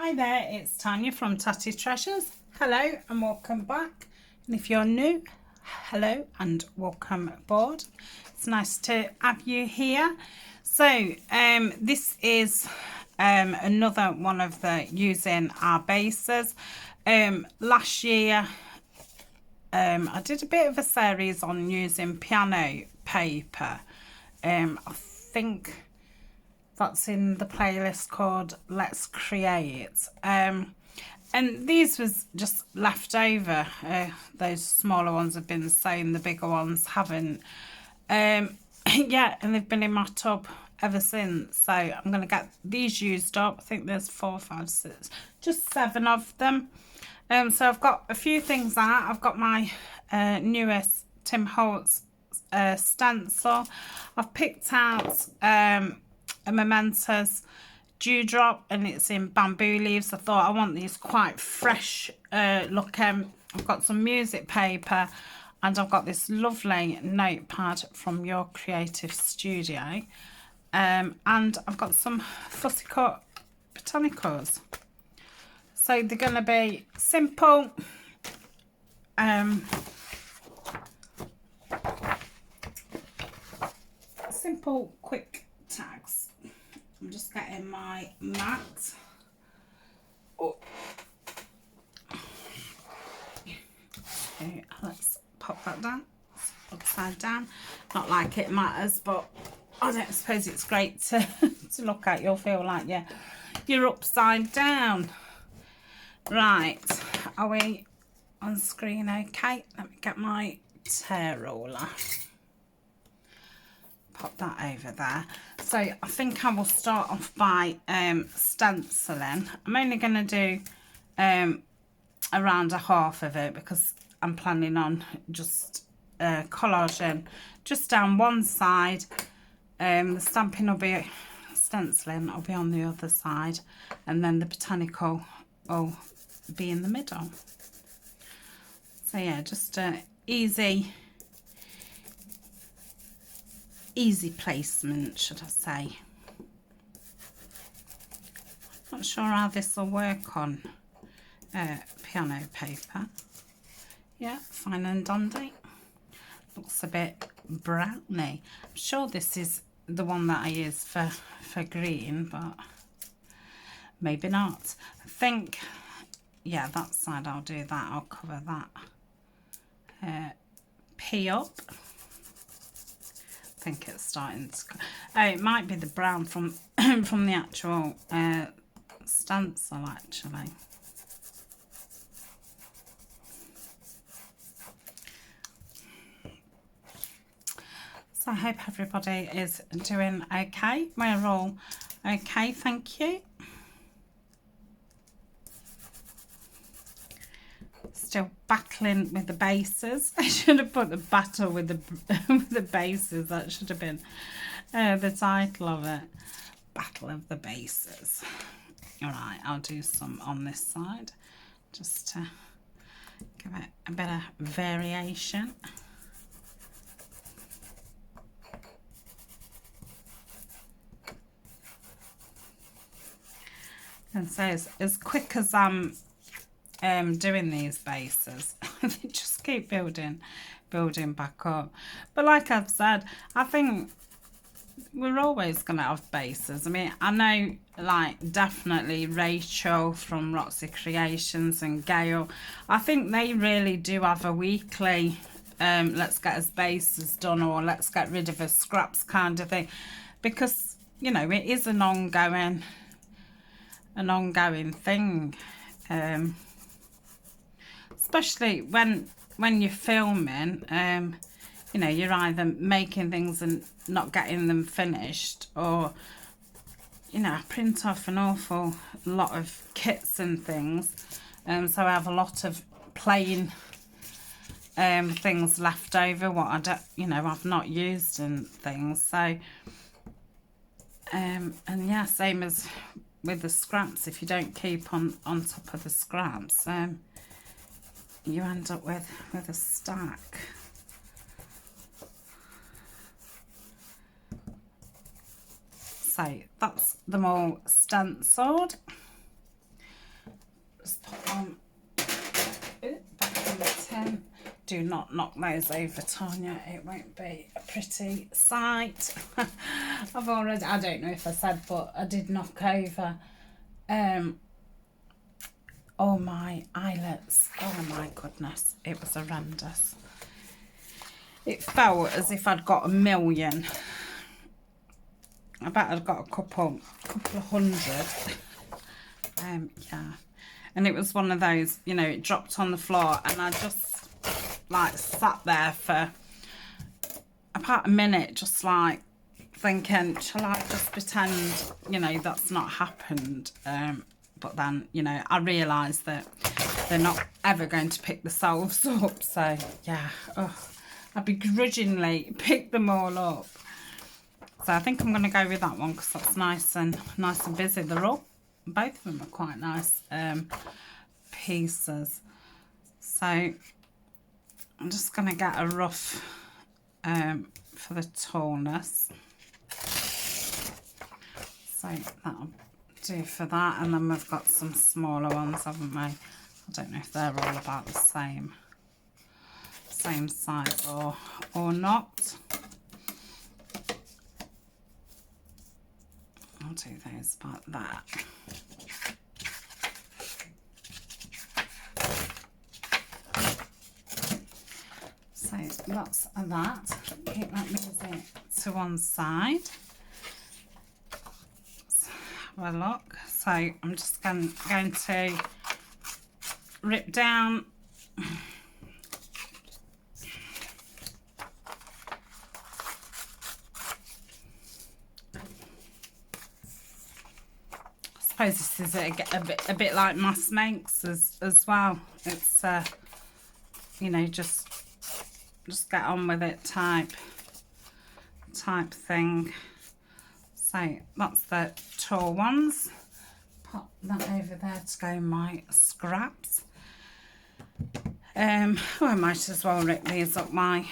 Hi there, it's Tania from Tatty Treasures. Hello and welcome back. And if you're new, hello and welcome aboard. It's nice to have you here. So this is another one of the using our bases. Last year I did a bit of a series on using piano paper. I think that's in the playlist called Let's Create. And these was just left over. Those smaller ones have been sewn, the bigger ones haven't. Yeah, and they've been in my tub ever since. So I'm going to get these used up. I think there's 4, 5, 6, just 7 of them. So I've got a few things out. I've got my newest Tim Holtz stencil. I've picked out a momentous dewdrop, and it's in bamboo leaves. I thought I want these quite fresh looking. I've got some music paper, and I've got this lovely notepad from Your Creative Studio, and I've got some fussy cut botanicals. So they're going to be simple, simple quick tags. I'm just getting my mat. Oh. Okay, let's pop that down. It's upside down. Not like it matters, but I don't suppose it's great to to look at. You'll feel like you're upside down. Right, are we on screen okay? Let me get my tear roller. Pop that over there. So I think I will start off by stenciling. I'm only going to do around a half of it because I'm planning on just collaging just down one side. The stamping will be, stenciling will be on the other side, and then the botanical will be in the middle. So yeah, just easy placement, should I say. Not sure how this will work on piano paper. Yeah, fine and dandy. Looks a bit browny. I'm sure this is the one that I use for green, but maybe not. I think, yeah, that side I'll do that. I'll cover that. P up. I think it's starting to, oh, it might be the brown from from the actual stencil actually. So I hope everybody is doing okay. We're all okay, thank you. Still battling with the bases. I should have put the battle with the with the bases. That should have been the title of it. Battle of the bases. All right, I'll do some on this side just to give it a bit of variation. And so as quick as I'm doing these bases, they just keep building back up. But like I've said, I think we're always going to have bases. I mean, I know, like, definitely Rachel from Roxy Creations and Gail, I think they really do have a weekly let's get us bases done, or let's get rid of our scraps kind of thing, because, you know, it is an ongoing thing, especially when you're filming. You know, you're either making things and not getting them finished, or, you know, I print off an awful lot of kits and things, so I have a lot of plain things left over, what I don't, you know, I've not used and things. So and yeah, same as with the scraps. If you don't keep on top of the scraps, you end up with a stack. So that's them all stenciled. just put on back in the tin. Do not knock those over, Tanya. It won't be a pretty sight. I've already, I don't know if I said, but I did knock over all my eyelets. Oh my goodness, it was horrendous. It felt as if I'd got a million. I bet I'd got a couple of hundred. Yeah. And it was one of those, you know, it dropped on the floor and I just like sat there for about a minute, just like thinking, shall I just pretend, you know, that's not happened? But then, you know, I realised that they're not ever going to pick themselves up. So yeah, I begrudgingly picked them all up. So I think I'm going to go with that one because that's nice and busy. They're all, both of them are quite nice pieces. So I'm just going to get a rough for the tallness. So that'll do for that. And then we've got some smaller ones, haven't we? I don't know if they're all about the same size or not. I'll do those about that. So lots of that. Keep that music to one side. Let's have a look. So I'm just going to rip down I suppose this is a bit like mass makes as well. It's you know, just get on with it type thing. So that's the tall ones. Pop that over there to go in my scraps. Oh, I might as well rip these up my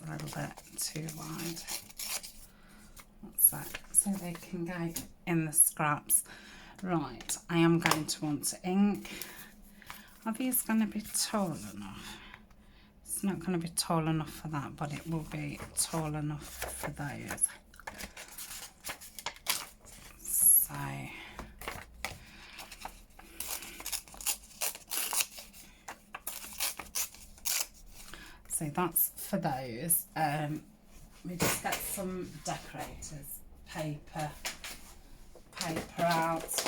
a little bit too wide. That's that. So they can go in the scraps. Right, I am going to want to ink. Are these going to be tall enough? It's not going to be tall enough for that, but it will be tall enough for those. So that's for those. We just get some decorators paper out.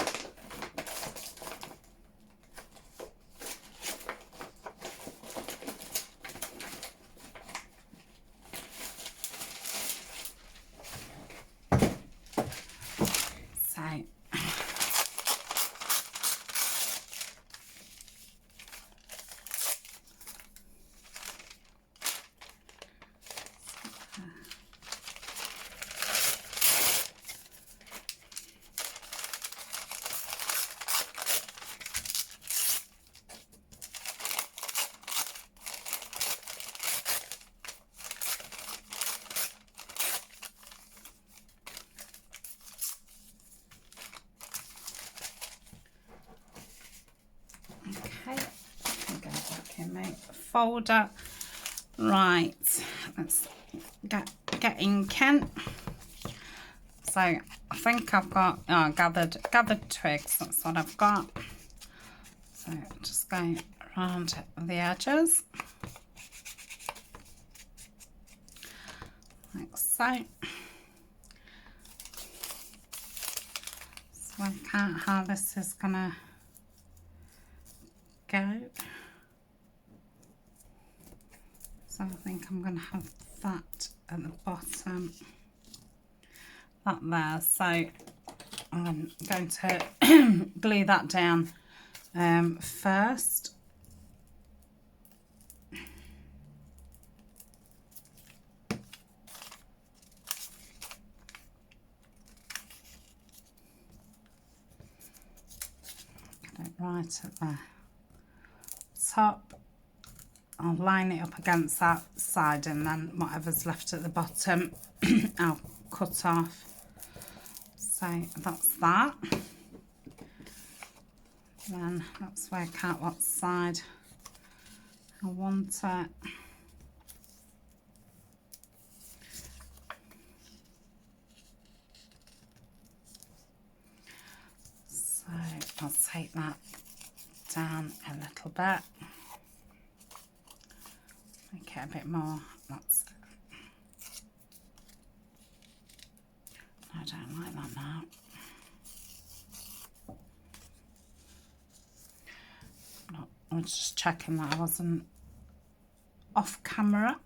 Folder. Right, let's get inking. So I think I've got gathered twigs. That's what I've got. So just going around the edges like so. So work out how this is gonna go. So I think I'm going to have that at the bottom, that there. So I'm going to glue that down first. Get it right at the top I'll line it up against that side, and then whatever's left at the bottom I'll cut off. So that's that. Then let's work out what side I want it. So I'll take that down a little bit, make it a bit more. That's it. I don't like that now. No, I was just checking that I wasn't off camera.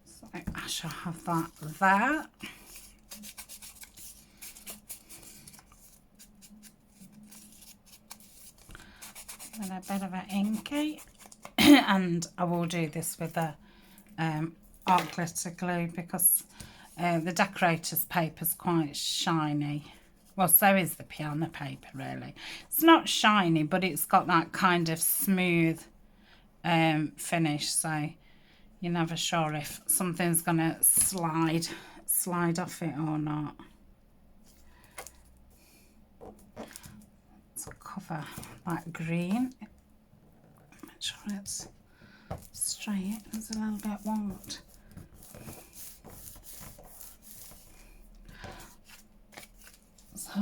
So I shall have that there. And a bit of an inky, and I will do this with a art glitter glue, because the decorator's paper is quite shiny. Well, so is the piano paper, really. It's not shiny, but it's got that kind of smooth finish, so you're never sure if something's gonna slide off it or not. Let's cover that green. Make sure it's straight. It's a little bit wonky. So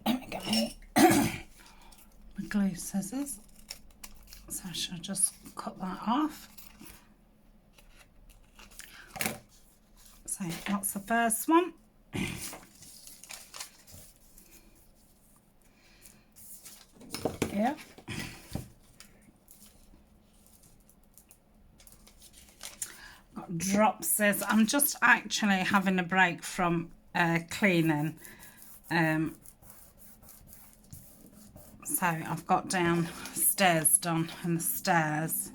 let me get my glue scissors. So I shall just cut that off. So that's the first one. Yeah. Got drop scissors. I'm just actually having a break from cleaning. So I've got downstairs done, and the stairs.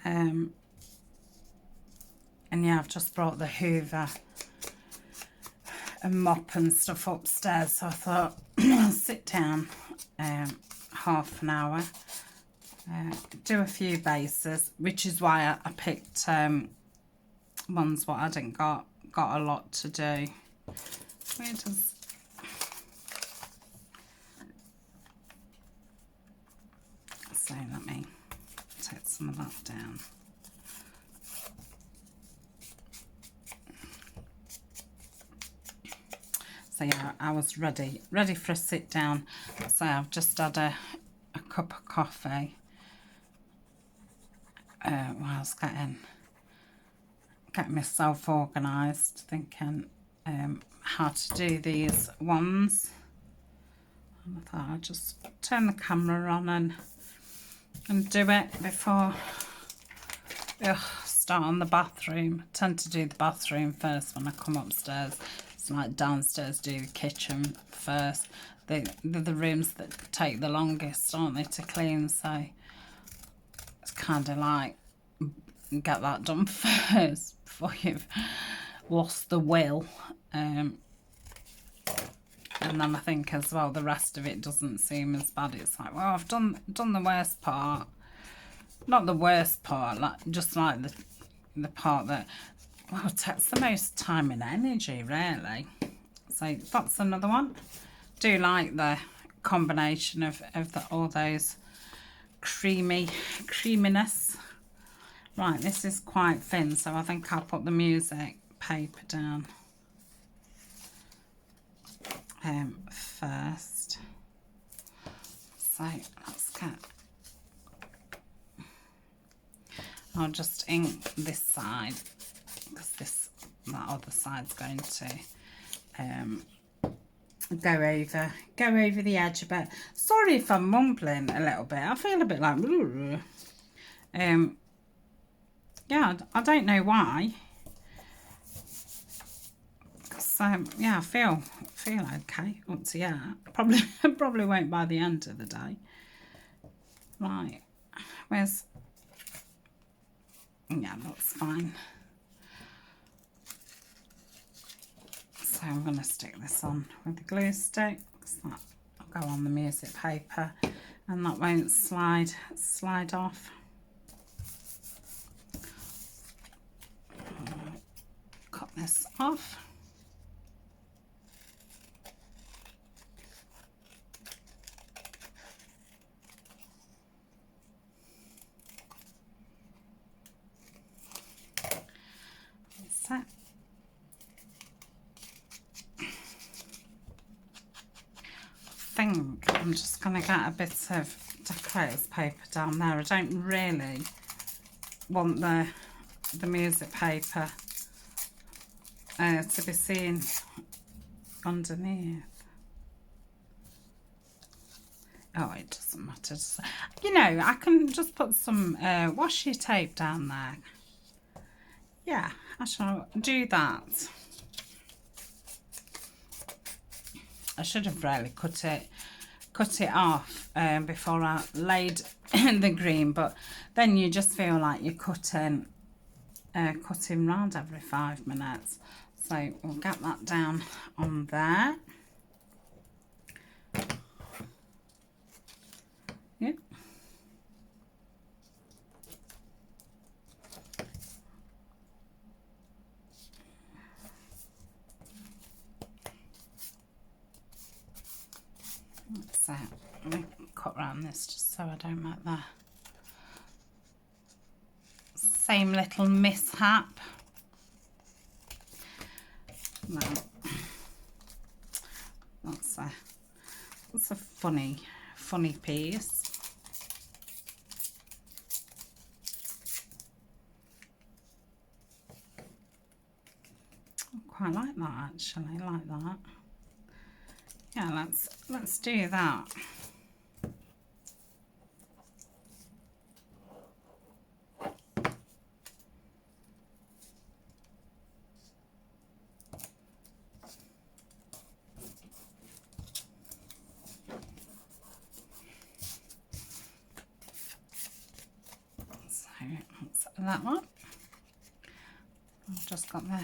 And yeah, I've just brought the Hoover and mop and stuff upstairs, so I thought I'll sit down half an hour, do a few bases, which is why I picked ones what I didn't got a lot to do. Where does so let me take some of that down. So yeah, I was ready for a sit down. So I've just had a cup of coffee while I was getting myself organised, thinking how to do these ones. And I thought I'd just turn the camera on and do it before start on the bathroom. I tend to do the bathroom first when I come upstairs. It's like downstairs, do the kitchen first. They're the rooms that take the longest, aren't they, to clean, so it's kind of like get that done first before you've lost the will. And then I think as well the rest of it doesn't seem as bad. It's like, well, I've done the worst part. Not the worst part, like just like the part that, well, it takes the most time and energy, really. So that's another one. Do like the combination of all those creaminess. Right, this is quite thin, so I think I'll put the music paper down first. So let's get, I'll just ink this side, because that other side's going to go over the edge a bit. Sorry if I'm mumbling a little bit. I feel a bit like yeah, I don't know why. So yeah, I feel okay up to yeah. Probably won't by the end of the day. Right, where's, yeah, that's fine. So I'm going to stick this on with the glue stick, because that go on the music paper, and that won't slide off. Cut this off. That's it. I think I'm just going to get a bit of decorative paper down there. I don't really want the music paper to be seen underneath. Oh, it doesn't matter. You know, I can just put some washi tape down there. Yeah, I shall do that. I should have really cut it off before I laid the green, but then you just feel like you're cutting round every 5 minutes. So we'll get that down on there. Yep. So I'm going to cut around this just so I don't make the same little mishap. No. That's a funny piece. I quite like that actually, like that. Yeah, let's do that. So that's that one. I've just got the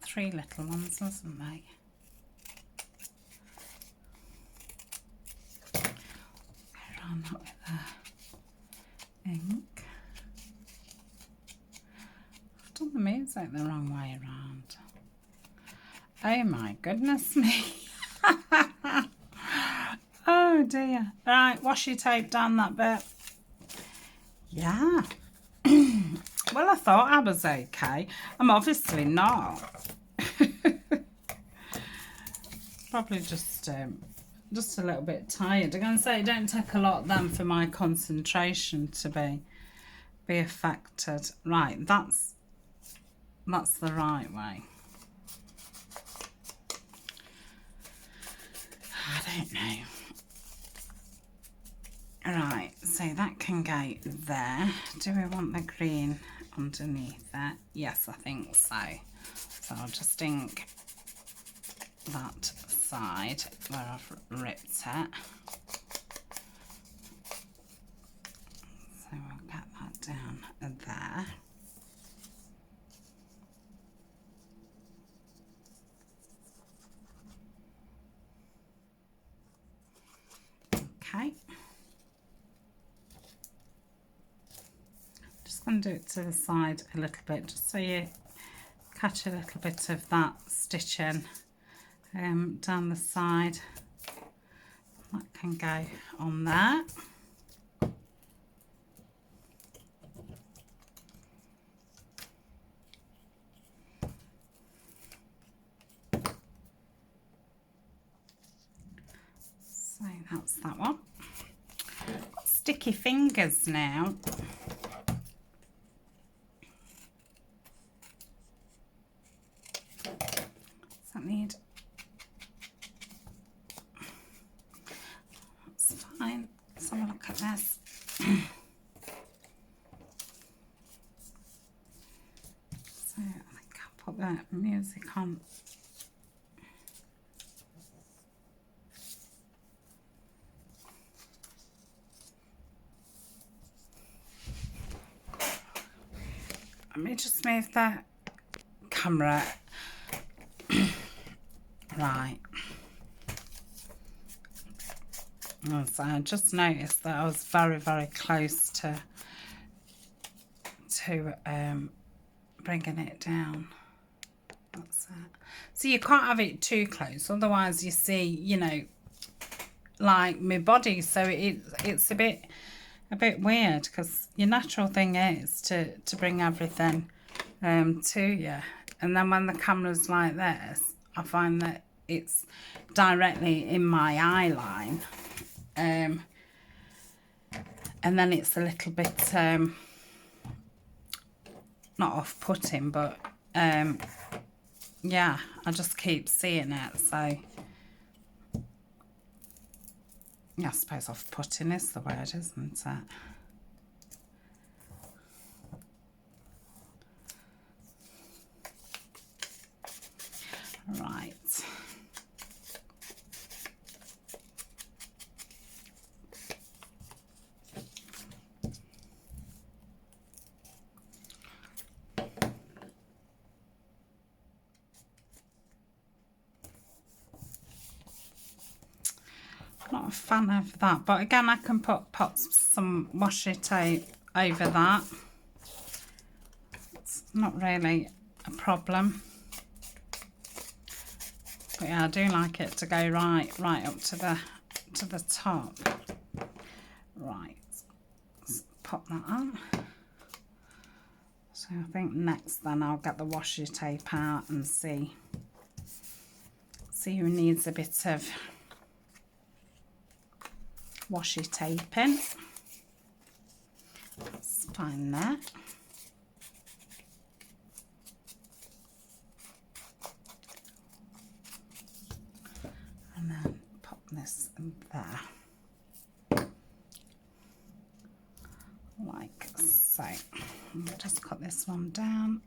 3 little ones, hasn't they? Around that with the ink. I've done the music the wrong way around. Oh my goodness me. Oh dear. Right, washi tape down that bit. Yeah. Well, I thought I was okay. I'm obviously not. Probably just a little bit tired. I'm going to say it don't take a lot then for my concentration to be affected. Right, that's the right way. I don't know. Right, so that can go there. Do we want the green underneath it? Yes, I think so. So I'll just ink that side where I've ripped it. So we'll get that down there. Okay. Just going to do it to the side a little bit, just so you catch a little bit of that stitching down the side. That can go on there. So that's that one. Got sticky fingers now. Does that need? That's fine. Let's have a look at this. So I think I'll put the music on. Let me just move the camera. Right. So I just noticed that I was very, very close to bringing it down. That's it. So you can't have it too close, otherwise you see, you know, like my body. So it's a bit weird, because your natural thing is to bring everything to you, and then when the camera's like this, I find that it's directly in my eye line, and then it's a little bit not off-putting, but yeah, I just keep seeing it. So yeah, I suppose off-putting is the word, isn't it? Right. Not a fan of that, but again, I can put some washi tape over that. It's not really a problem. But yeah, I do like it to go right up to the top. Right, let's pop that on. So I think next then I'll get the washi tape out and see who needs a bit of washi taping. Let's find that. And then pop this in there. Like so. I'll just cut this one down.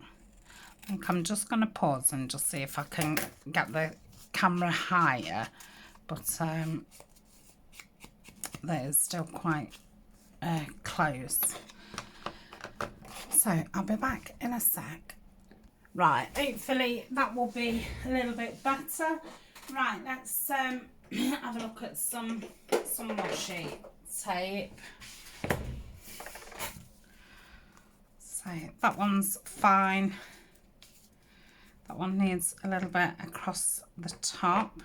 I think I'm just going to pause and just see if I can get the camera higher, but that is still quite close. So I'll be back in a sec. Right, hopefully that will be a little bit better. Right, let's have a look at some washi tape. So that one's fine. That one needs a little bit across the top.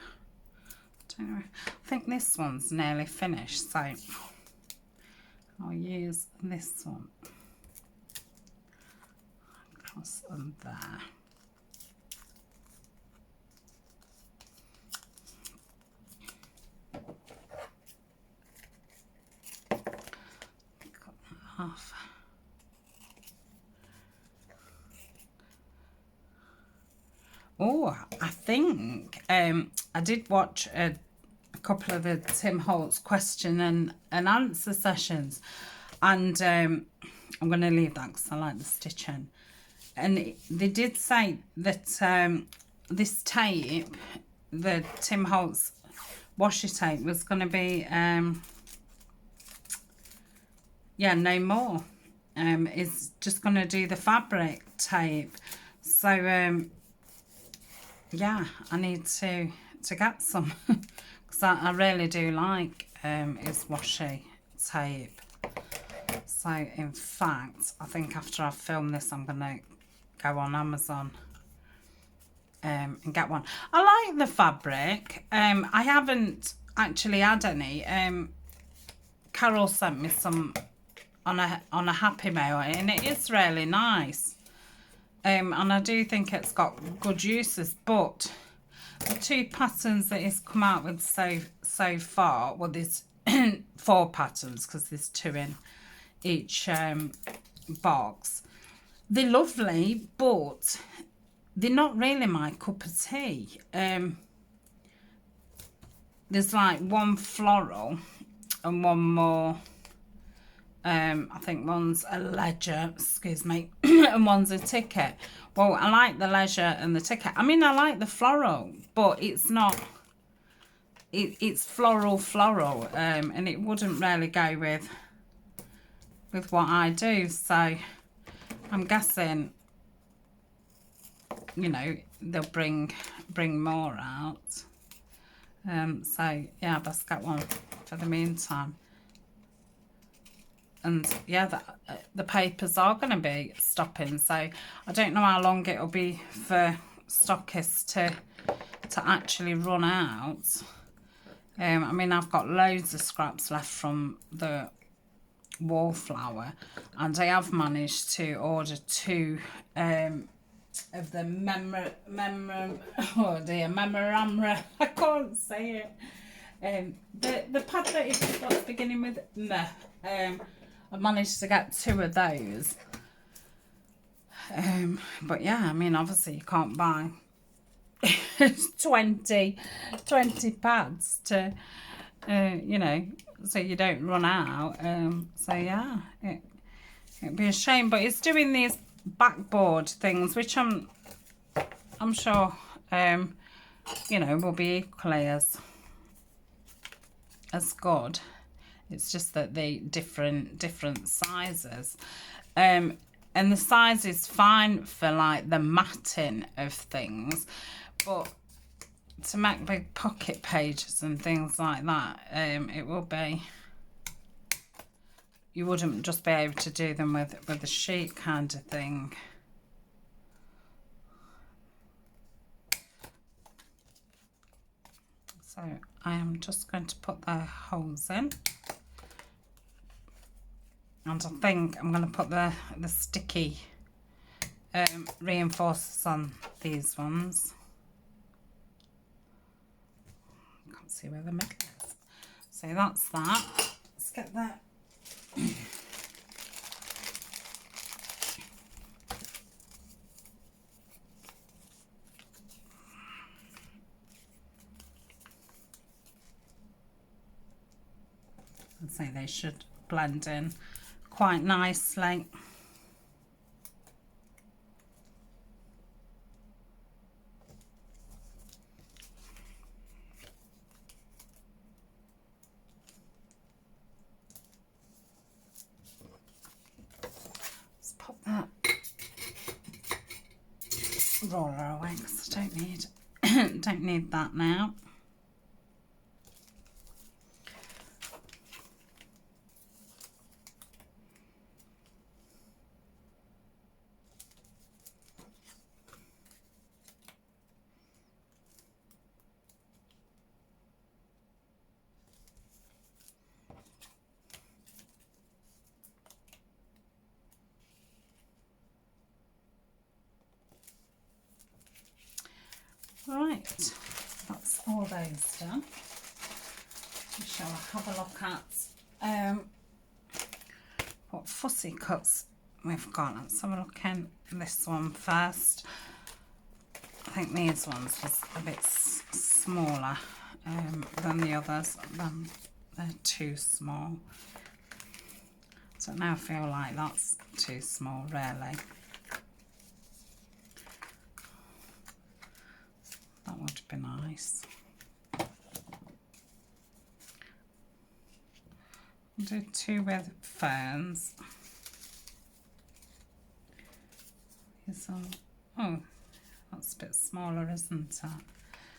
Don't know. I think this one's nearly finished, so I'll use this one across there. Cut that off. Oh, I think I did watch a couple of the Tim Holtz question and answer sessions, and I'm going to leave that because I like the stitching. And they did say that this tape, the Tim Holtz washi tape, was going to be yeah, no more. It's just going to do the fabric tape. So yeah, I need to get some because I really do like his washi tape. So in fact, I think after I film this, I'm gonna go on Amazon and get one. I like the fabric. I haven't actually had any. Carol sent me some on a Happy Mail, and it is really nice. And I do think it's got good uses, but the two patterns that it's come out with so far, well, there's 4 patterns because there's 2 in each box. They're lovely, but they're not really my cup of tea. There's like one floral and one more. I think one's a ledger, excuse me, and one's a ticket. Well, I like the leisure and the ticket. I mean, I like the floral, but it's not, it's floral, and it wouldn't really go with what I do. So I'm guessing, you know, they'll bring more out. So yeah, let's get one for for the meantime. And yeah, the papers are going to be stopping, so I don't know how long it'll be for stockists to actually run out. I mean, I've got loads of scraps left from the wallflower, and I have managed to order 2 of the memorama. I can't say it. The pad that is beginning with I managed to get 2 of those. But yeah, I mean, obviously you can't buy 20 pads to you know, so you don't run out. So yeah, it'd be a shame, but it's doing these backboard things, which I'm sure you know, will be equally as good. It's just that they different sizes, and the size is fine for like the matting of things, but to make big pocket pages and things like that, it will be, you wouldn't just be able to do them with a sheet kind of thing. So I am just going to put the holes in, and I think I'm going to put the sticky reinforcers on these ones. Can't see where the middle is. So that's that. Let's get that. I'd say they should blend in quite nicely. Let's pop that roller away because I don't need that now. Right, that's all those done. We shall have a look at what fussy cuts we've got. Let's have a look in this one first. I think these ones was a bit smaller than the others. They're too small. So now I feel like that's too small, really. That would be nice. I'll do 2 with ferns. Oh, that's a bit smaller, isn't it?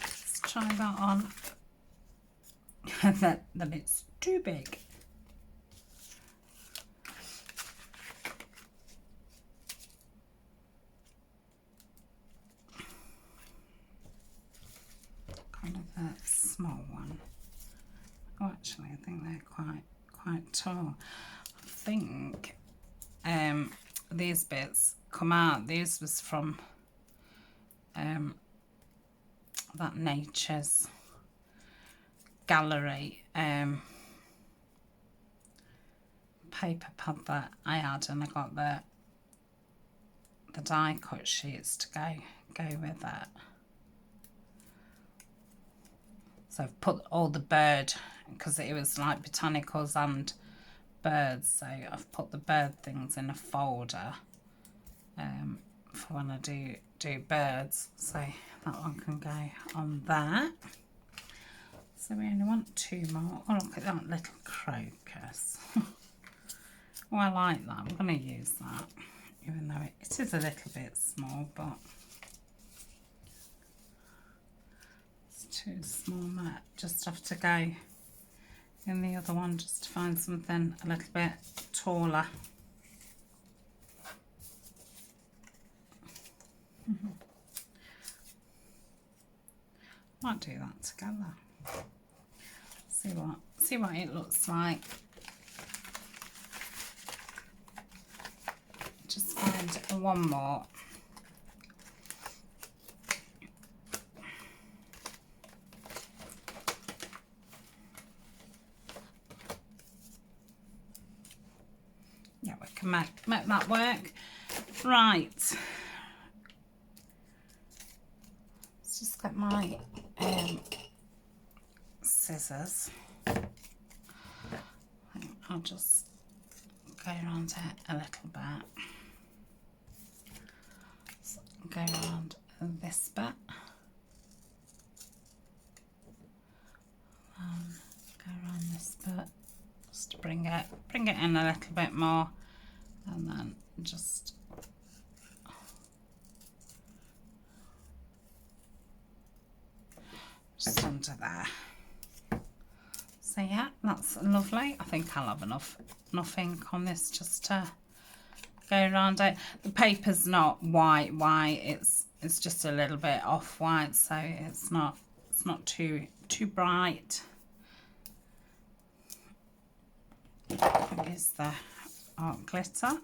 Let's try that on. Then it's too big. Kind of a small one. Oh, actually, I think they're quite tall. I think these bits come out. These was from that Nature's Gallery paper pad that I had, and I got the die cut sheets to go with it. So I've put all the bird, because it was like botanicals and birds, so I've put the bird things in a folder for when I do birds, so that one can go on there. So we only want 2 more. Oh, look at that little crocus. Oh, I like that. I'm going to use that, even though it is a little bit small, but it's too small. Might just have to go in the other one just to find something a little bit taller. Might do that together. See what it looks like. Just find one more. Yeah, we can make that work. Right. Let's just get my scissors. I'll just go around it a little bit. So go around this bit. Go around this bit. Just to bring it in a little bit more, and then just under there. So yeah, that's lovely. I think I'll have enough ink on this just to go around it. The paper's not white, it's just a little bit off white, so it's not too bright. Is the art glitter.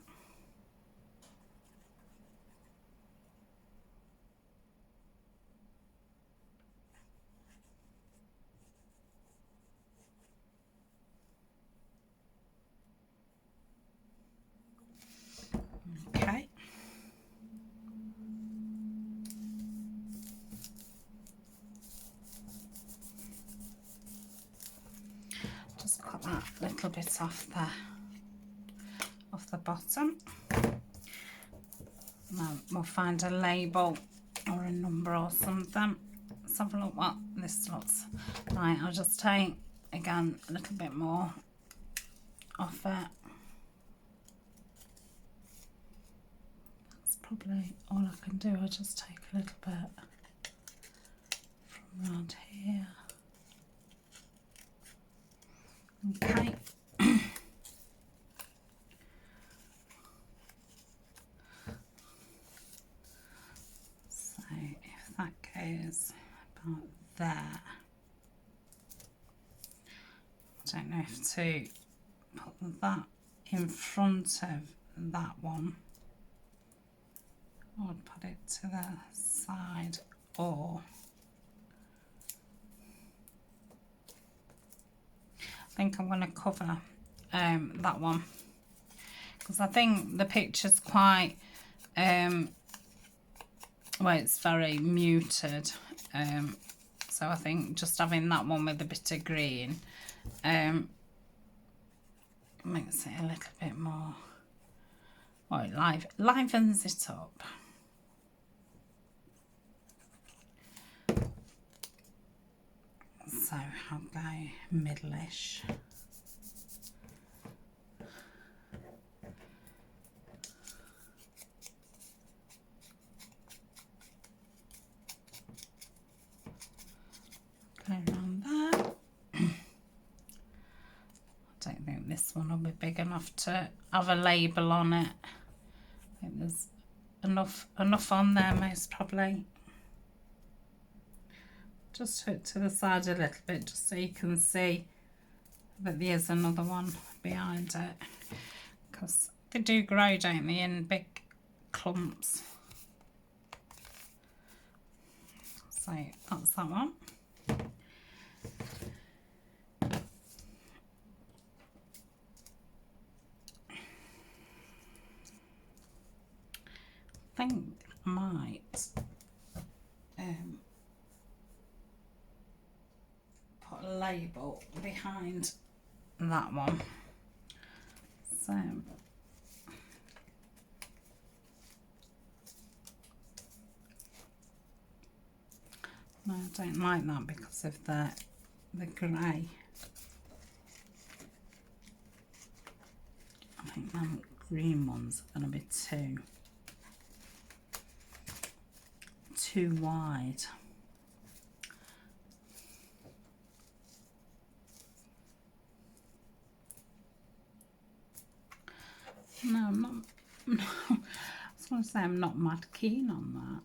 Okay. Just cut that little bit off the bottom. Now we'll find a label or a number or something. Let's have a look what this looks like. I'll just take again a little bit more off it. That's probably all I can do. I'll just take a little bit from around here. Okay. So if that goes about there, I don't know if to put that in front of that one or put it to the side, or I think I'm going to cover that one because I think the picture's quite well, it's very muted, so I think just having that one with a bit of green makes it a little bit more, well, it livens it up. So I'll go middle-ish. Go around there. I don't think this one will be big enough to have a label on it. I think there's enough on there most probably. Just hook to the side a little bit just so you can see that there's another one behind it, because they do grow, don't they, in big clumps. So that's that one. I think I might put a label behind that one. So no, I don't like that because of the grey. I think them green ones are going to be too wide. No, I'm not. No, I was going to say I'm not mad keen on that.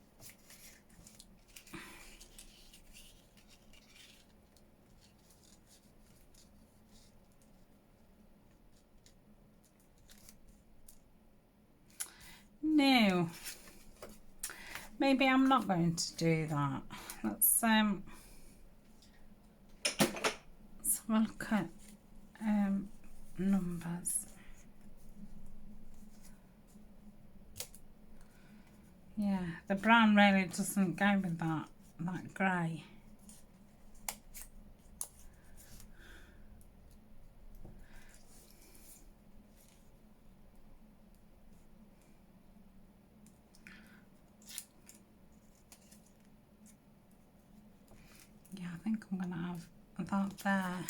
No, maybe I'm not going to do that. Let's have a look at numbers. Yeah, the brown really doesn't go with that grey. Yeah, I think I'm going to have that there.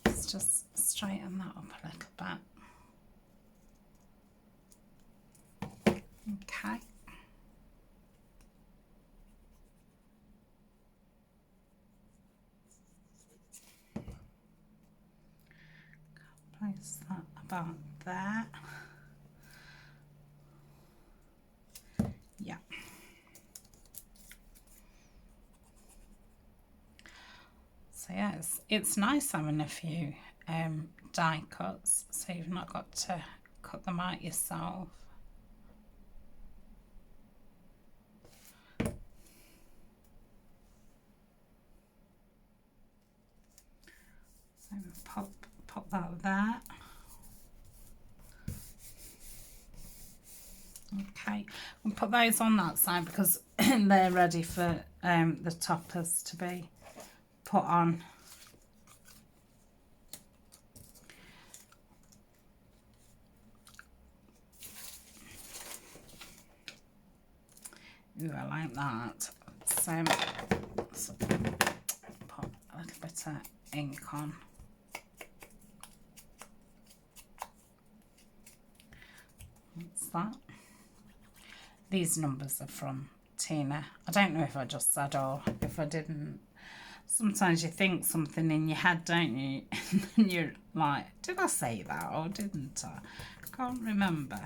Let's just straighten that up a little bit. Okay. Place that about there. Yeah. So yeah, it's nice having a few die cuts, so you've not got to cut them out yourself. So pop that there. Okay, we'll put those on that side because they're ready for the toppers to be put on. Ooh, I like that. So put a little bit of ink on. What's that? These numbers are from Tina. I don't know if I just said or if I didn't. Sometimes you think something in your head, don't you? And you're like, did I say that or didn't I? I can't remember.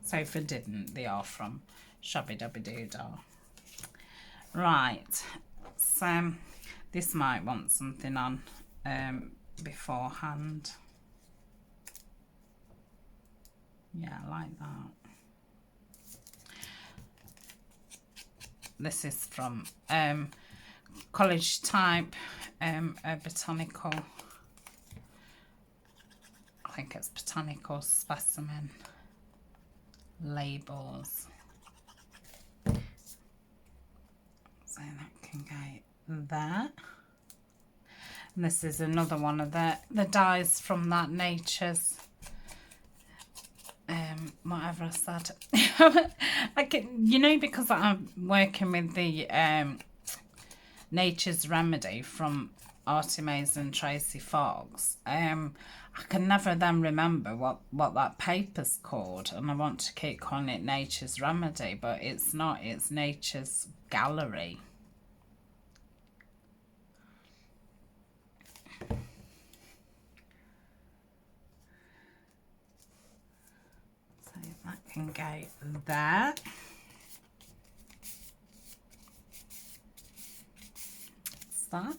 So if I didn't, they are from Shabby Dabby Doodah. Right, so this might want something on beforehand. Yeah, I like that. This is from College Type, a botanical. I think it's botanical specimen labels. So that can go there. And this is another one of the dies from that Nature's whatever I said. I can, you know, because I'm working with the Nature's Remedy from Artemis and Tracy Fox, I can never then remember what that paper's called, and I want to keep calling it Nature's Remedy, but it's not, it's Nature's Gallery. So that can go there. What's that?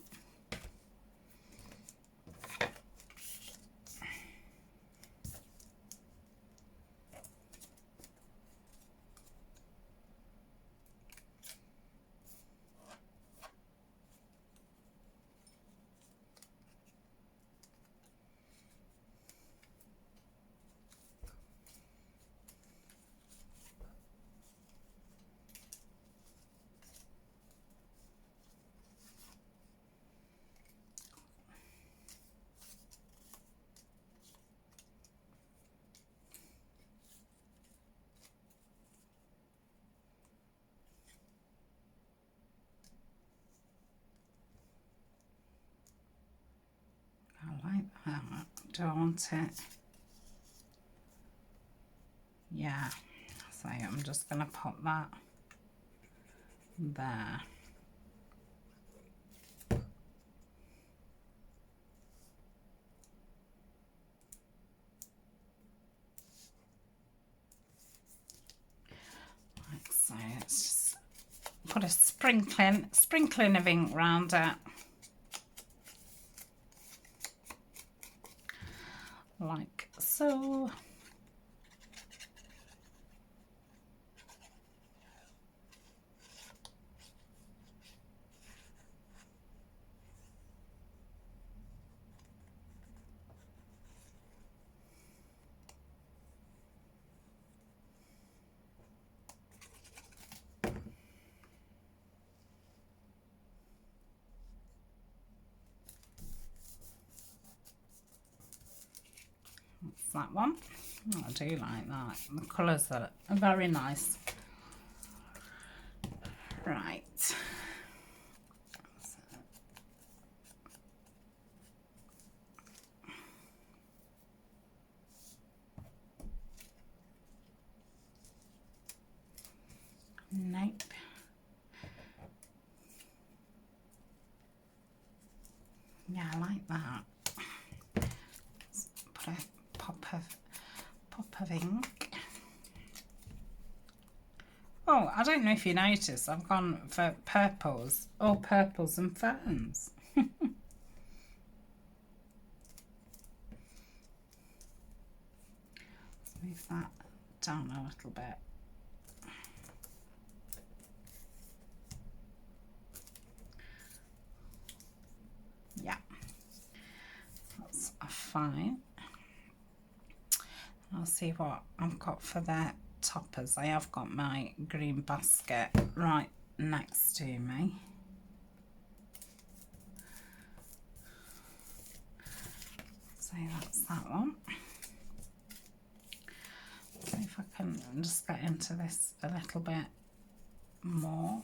I like that. Do I want it? Yeah. So I'm just going to pop that there. put a sprinkling of ink round it. Like so. That one. I do like that. The colours are very nice. Right. Nope. Yeah, I like that. Let's put a pop of ink. Oh, I don't know if you noticed, I've gone for purples, all purples and ferns. Let's move that down a little bit. Yeah, that's fine. I'll see what I've got for the toppers. I have got my green basket right next to me. So that's that one. See if I can just get into this a little bit more.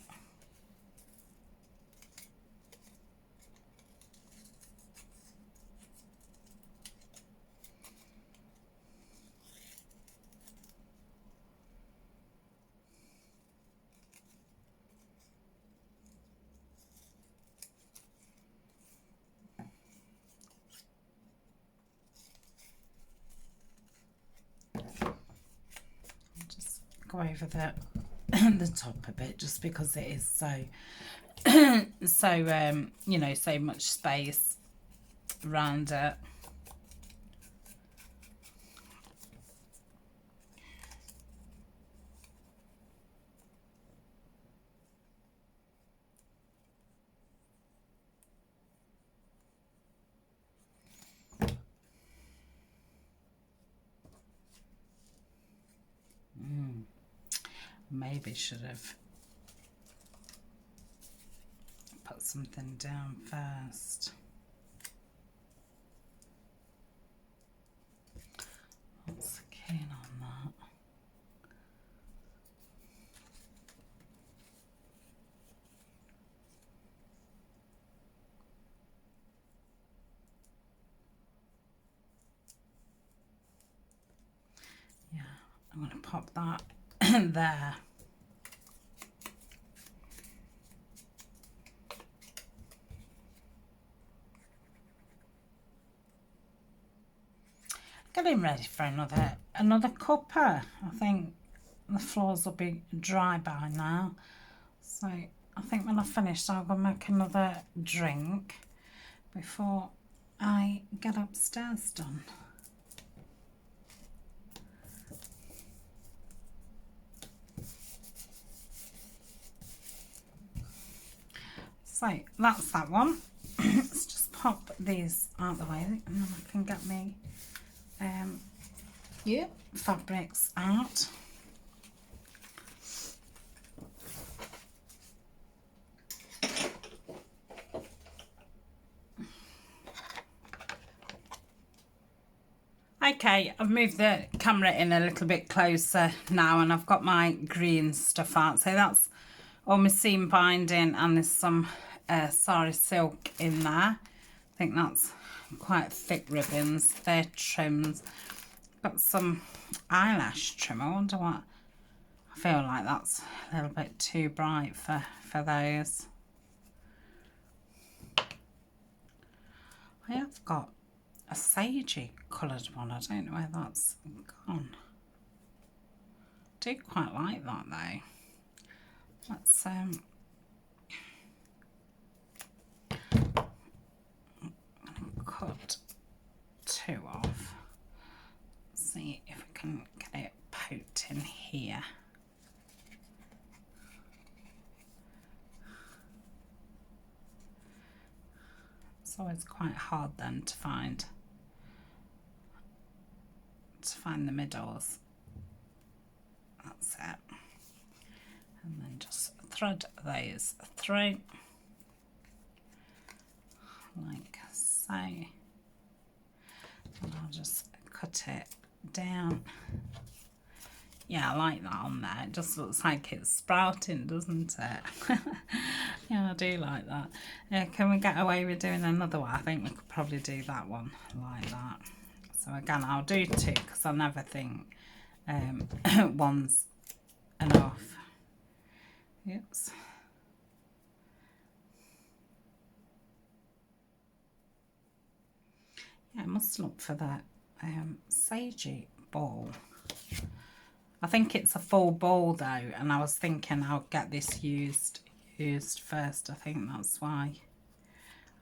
Go over the the top a bit, just because it is so you know, so much space around it. Maybe should have put something down first. What's keen on that? Yeah, I'm going to pop that there. Getting ready for another cuppa. I think the floors will be dry by now, so I think when I finish I'll go make another drink before I get upstairs done. So that's that one. Let's just pop these out of the way and then I can get me yeah, fabrics out. Okay, I've moved the camera in a little bit closer now and I've got my green stuff out. So that's all my seam binding and there's some sari silk in there. I think that's quite thick ribbons. They're trims. Got some eyelash trim. I wonder what, I feel like that's a little bit too bright for those. I have got a sagey coloured one. I don't know where that's gone. I do quite like that though. Let's it's quite hard then to find the middles. That's it. And then just thread those through like so, and I'll just cut it down. Yeah, I like that on there. It just looks like it's sprouting, doesn't it? Yeah, I do like that. Can we get away with doing another one? I think we could probably do that one like that. So again, I'll do two because I never think one's enough. Oops. Yeah, I must look for that sagey ball. I think it's a full ball though, and I was thinking I'll get this used first. I think that's why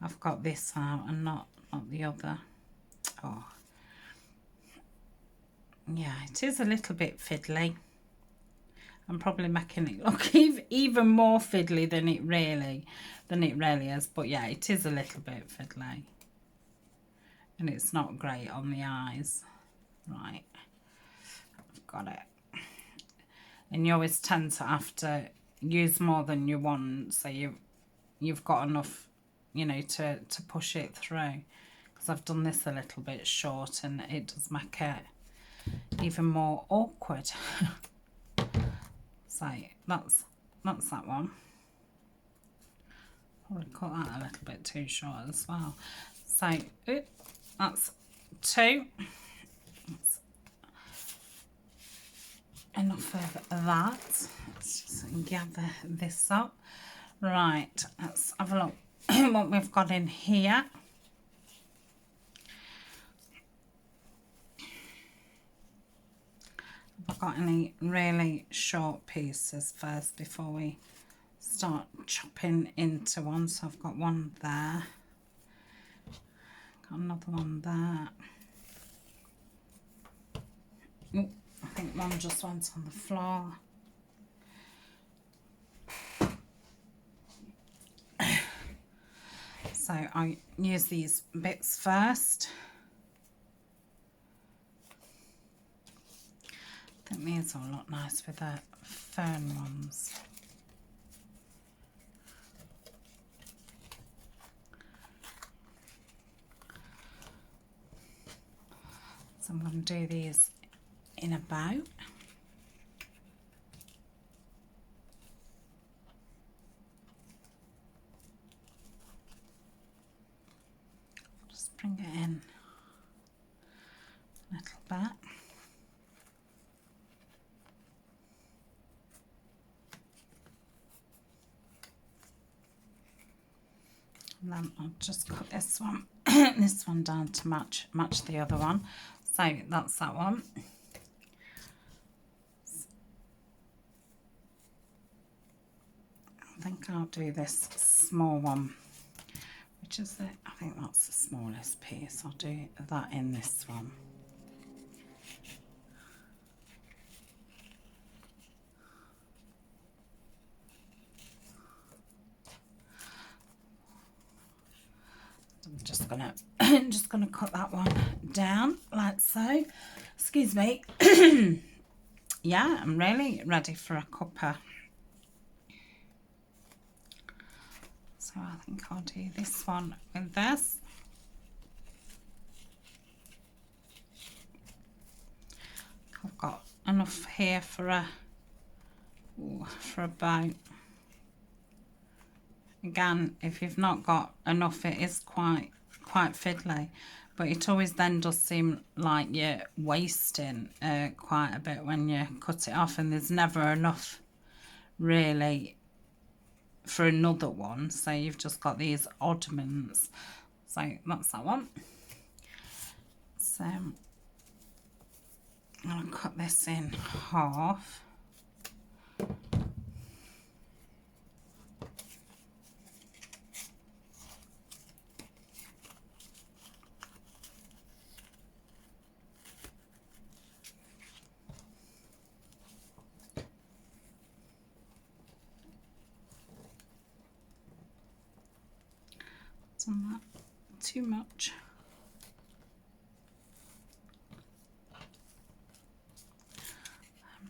I've got this out and not the other. Oh, yeah, it is a little bit fiddly. I'm probably making it look even more fiddly than it really is. But yeah, it is a little bit fiddly, and it's not great on the eyes. Right, I've got it. And you always tend to have to use more than you want, so you've got enough, you know, to push it through. Because I've done this a little bit short, and it does make it even more awkward. So that's that one. Probably cut that a little bit too short as well. So that's two. That's enough of that. Let's just gather this up. Right, let's have a look what we've got in here. Have I got any really short pieces first before we start chopping into one? So I've got one there, got another one there. Oh, I think one just went on the floor. So I use these bits first. I think these will look nice with the fern ones. So I'm going to do these in a bow. Just bring it in a little bit. And then I'll just cut this one this one down to match the other one. So that's that one. I think I'll do this small one, which is it. I think that's the smallest piece. I'll do that in this one. I'm just gonna cut that one down like so. Excuse me. Yeah, I'm really ready for a cuppa. So I think I'll do this one with this. I've got enough here for a bow. Again, if you've not got enough, it is quite fiddly, but it always then does seem like you're wasting quite a bit when you cut it off, and there's never enough really for another one, so you've just got these oddments. So that's that one. So I'll cut this in half. On that too much.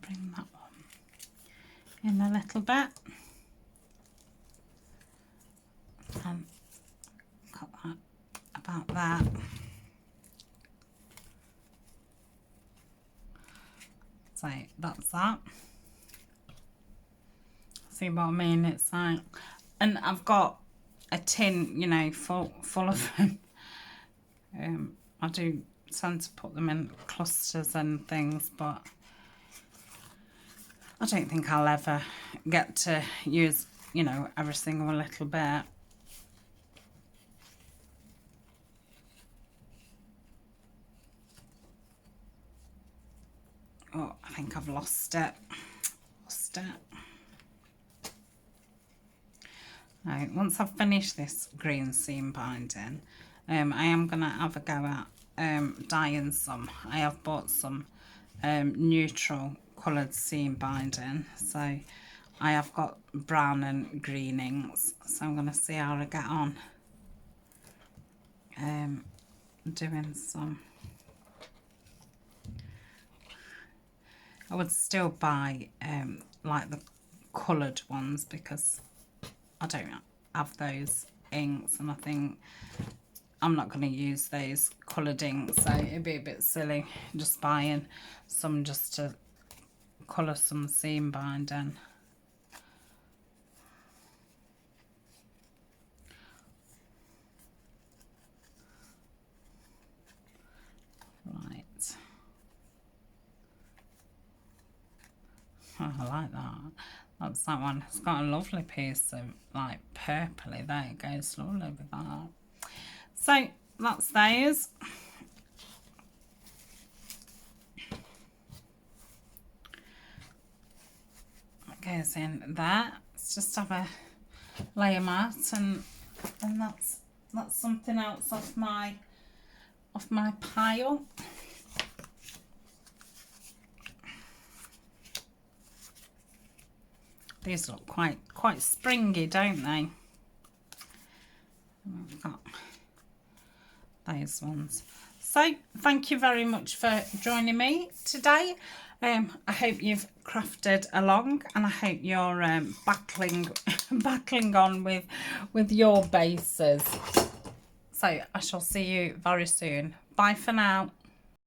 Bring that one in a little bit. And cut that about that. So that's that. See what I mean? It's like, and I've got a tin, you know, full of them. I do tend to put them in clusters and things, but I don't think I'll ever get to use, you know, every single little bit. Oh, I think I've lost it. Right, once I've finished this green seam binding, I am going to have a go at dyeing some. I have bought some neutral coloured seam binding, so I have got brown and green inks, so I'm going to see how I get on doing some. I would still buy like the coloured ones because I don't have those inks, and I think I'm not going to use those coloured inks, so it'd be a bit silly just buying some just to colour some seam binding. Right. Oh, I like that. That's that one. It's got a lovely piece of like purpley there. It goes lovely with that. So that's those. That goes in there. Let's just have a lay them out, and that's something else off my pile. These look quite springy, don't they? We've got those ones. So thank you very much for joining me today. I hope you've crafted along, and I hope you're battling on with your bases. So I shall see you very soon. Bye for now.